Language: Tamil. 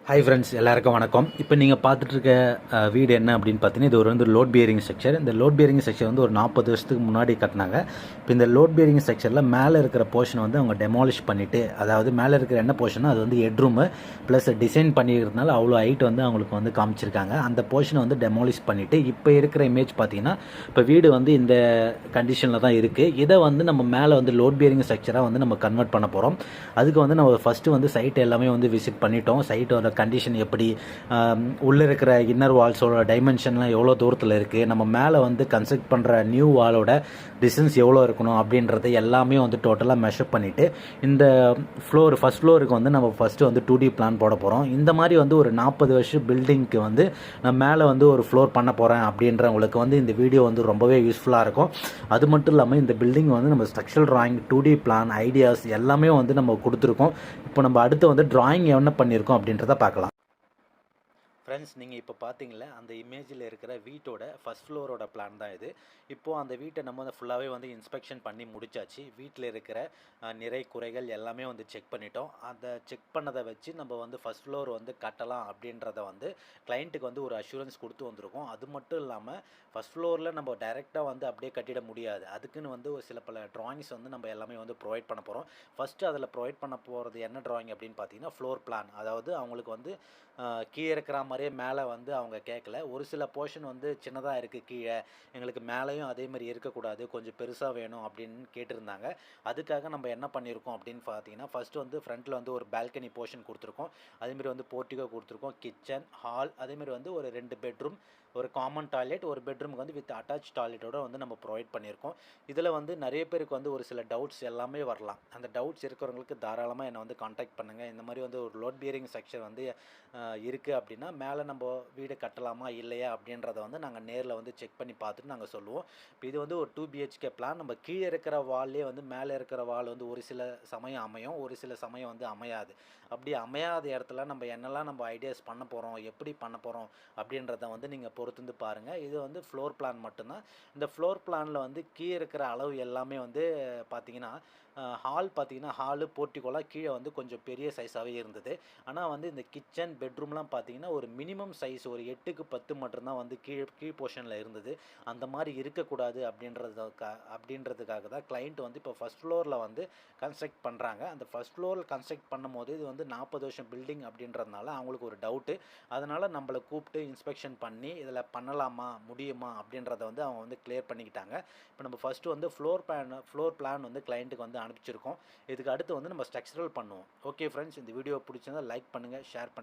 ஹாய் ஃப்ரெண்ட்ஸ், எல்லாருக்கும் வணக்கம். இப்போ நீங்கள் பார்த்துட்டு இருக்க வீடு என்ன அப்படின்னு பார்த்தீங்கன்னா, இது ஒரு லோட் பியரிங் ஸ்ட்ரக்சர். இந்த லோட் பியரிங் ஸ்ட்ரக்சர் வந்து ஒரு 40 வருஷத்துக்கு முன்னாடி கட்டினாங்க. இப்போ இந்த லோட் பியரிங் ஸ்ட்ரக்சரில் மேலே இருக்கிற போர்ஷனை வந்து அவங்க டெமாலிஷ் பண்ணிவிட்டு, அதாவது மேலே இருக்கிற என்ன போர்ஷனோ அது வந்து ஹெட்ரூமு ப்ளஸ் டிசைன் பண்ணியிருந்தனால அவ்வளோ ஹைட் வந்து அவங்களுக்கு வந்து காமிச்சிருக்காங்க. அந்த போர்ஷனை வந்து டெமாலிஷ் பண்ணிவிட்டு இப்போ இருக்கிற இமேஜ் பார்த்தீங்கன்னா, இப்போ வீடு வந்து இந்த கண்டிஷனில் தான் இருக்குது. இதை வந்து நம்ம மேலே வந்து லோட் பியரிங் ஸ்ட்ரக்சராக வந்து நம்ம கன்வெர்ட் பண்ண போகிறோம். அதுக்கு வந்து நம்ம ஃபஸ்ட்டு வந்து சைட் எல்லாமே வந்து விசிட் பண்ணிட்டோம். சைட்டோட கண்டிஷன் எப்படி, உள்ளே இருக்கிற இன்னர் வால்ஸோட டைமென்ஷன்லாம் எவ்வளோ தூரத்தில் இருக்குது, நம்ம மேலே வந்து கன்ஸ்ட்ரக்ட் பண்ணுற நியூ வாலோட டிஸ்டன்ஸ் எவ்வளோ இருக்கணும் அப்படின்றது எல்லாமே வந்து டோட்டலாக மெஷர் பண்ணிவிட்டு இந்த ஃபஸ்ட் ஃப்ளோருக்கு வந்து நம்ம ஃபஸ்ட்டு வந்து 2D பிளான் போட போகிறோம். இந்த மாதிரி வந்து ஒரு 40 வருஷம் பில்டிங்க்கு வந்து நான் மேலே வந்து ஒரு ஃப்ளோர் பண்ண போகிறேன் அப்படின்றவங்களுக்கு வந்து இந்த வீடியோ வந்து ரொம்பவே யூஸ்ஃபுல்லாக இருக்கும். அது மட்டும் இல்லாமல் இந்த பில்டிங் வந்து நம்ம structural drawing, 2D plan, ideas எல்லாமே வந்து நம்ம கொடுத்துருக்கோம். இப்போ நம்ம அடுத்து வந்து ட்ராயிங் என்ன பண்ணியிருக்கோம் அப்படின்றத பார்க்கலாம். ஃப்ரெண்ட்ஸ், நீங்கள் இப்போ பார்த்தீங்களா அந்த இமேஜில் இருக்கிற வீட்டோட ஃபஸ்ட் ஃப்ளோரோட பிளான் தான் இது. இப்போது அந்த வீட்டை நம்ம வந்து ஃபுல்லாகவே வந்து இன்ஸ்பெக்ஷன் பண்ணி முடிச்சாச்சு. வீட்டில் இருக்கிற நிறை குறைகள் எல்லாமே வந்து செக் பண்ணிட்டோம். அந்த செக் பண்ணதை வச்சு நம்ம வந்து ஃபஸ்ட் ஃப்ளோர் வந்து கட்டலாம் அப்படின்றத வந்து கிளைண்ட்டுக்கு வந்து ஒரு அஷூரன்ஸ் கொடுத்து வந்திருக்கோம். அது மட்டும் இல்லாமல் ஃபஸ்ட் ஃப்ளோரில் நம்ம டைரெக்டாக வந்து அப்படியே கட்டிட முடியாது. அதுக்குன்னு வந்து ஒரு சில பல ட்ராயிங்ஸ் வந்து நம்ம எல்லாமே வந்து ப்ரொவைட் பண்ண போகிறோம். ஃபஸ்ட்டு அதில் ப்ரொவைட் பண்ண போகிறது என்ன ட்ராயிங் அப்படின்னு பார்த்தீங்கன்னா, ஃப்ளோர் பிளான். அதாவது அவங்களுக்கு வந்து கீழே இருக்கிற மாதிரியே மேலே வந்து அவங்க கேட்கல. ஒரு சில போர்ஷன் வந்து சின்னதாக இருக்குது கீழே, எங்களுக்கு மேலேயும் அதே மாதிரி இருக்கக்கூடாது, கொஞ்சம் பெருசாக வேணும் அப்படின்னு கேட்டிருந்தாங்க. அதுக்காக நம்ம என்ன பண்ணியிருக்கோம் அப்படின்னு பார்த்தீங்கன்னா, ஃபஸ்ட்டு வந்து ஃப்ரண்ட்டில் வந்து ஒரு பால்கனி போர்ஷன் கொடுத்துருக்கோம். அதேமாதிரி வந்து போர்ட்டிகோ கொடுத்துருக்கோம், கிச்சன், ஹால், அதேமாதிரி வந்து ஒரு 2 பெட்ரூம், ஒரு காமன் டாய்லெட், ஒரு பெட்ரூமுக்கு வந்து வித் அட்டாச் டாய்லெட்டோட வந்து நம்ம ப்ரொவைட் பண்ணியிருக்கோம். இதில் வந்து நிறைய பேருக்கு வந்து ஒரு சில டவுட்ஸ் எல்லாமே வரலாம். அந்த டவுட்ஸ் இருக்கிறவங்களுக்கு தாராளமாக என்னை வந்து காண்டாக்ட் பண்ணுங்கள். இந்த மாதிரி வந்து ஒரு லோட் பியரிங் செக்ஷன் வந்து இருக்குது அப்படின்னா மேலே நம்ம வீடு கட்டலாமா இல்லையா அப்படின்றத வந்து நாங்கள் நேரில் வந்து செக் பண்ணி பார்த்துட்டு நாங்கள் சொல்லுவோம். இப்போ இது வந்து ஒரு 2 BHK பிளான். நம்ம கீழே இருக்கிற வால்லே வந்து மேலே இருக்கிற வால் வந்து ஒரு சில சமயம் அமையும், ஒரு சில சமயம் வந்து அமையாது. அப்படி அமையாத இடத்துல நம்ம என்னெல்லாம் நம்ம ஐடியாஸ் பண்ண போகிறோம், எப்படி பண்ண போகிறோம் அப்படின்றத வந்து நீங்கள் பொறுத்து பாருங்கள். இது வந்து ஃப்ளோர் பிளான் மட்டும்தான். இந்த ஃப்ளோர் பிளானில் வந்து கீழே இருக்கிற அளவு எல்லாமே வந்து பார்த்திங்கன்னா, ஹால் பார்த்திங்கன்னா, ஹாலு போர்ட்டிகோலாம் கீழே வந்து கொஞ்சம் பெரிய சைஸாகவே இருந்தது. ஆனால் வந்து இந்த கிச்சன், பெட்ரூம்லாம் பார்த்திங்கன்னா ஒரு மினிமம் சைஸ் ஒரு 8க்கு 10 மட்டும்தான் வந்து கீழ் போர்ஷனில் இருந்தது. அந்த மாதிரி இருக்கக்கூடாது அப்படின்றதுக்காக தான் கிளைண்ட் வந்து இப்போ ஃபஸ்ட் ஃப்ளோரில் வந்து கன்ஸ்ட்ரக்ட் பண்ணுறாங்க. அந்த ஃபஸ்ட் ஃப்ளோரில் கன்ஸ்ட்ரக்ட் பண்ணும்போது இது வந்து 40 வருஷம் பில்டிங் அப்படின்றதுனால அவங்களுக்கு ஒரு டவுட்டு. அதனால் நம்மளை கூப்பிட்டு இன்ஸ்பெக்ஷன் பண்ணி இதில் பண்ணலாமா, முடியுமா அப்படின்றத வந்து அவங்க வந்து கிளியர் பண்ணிக்கிட்டாங்க. இப்போ நம்ம ஃபஸ்ட்டு வந்து ஃப்ளோர் பிளான் வந்து கிளைண்ட்டுக்கு வந்து அனுப்பிச்சிருக்கோம். இதுக்கு அடுத்து வந்து நம்ம ஸ்ட்ரக்சரல் பண்ணுவோம். ஓகே ஃப்ரெண்ட்ஸ், இந்த வீடியோ பிடிச்சிருந்தா லைக் பண்ணுங்கள், ஷேர் பண்ணுங்கள்.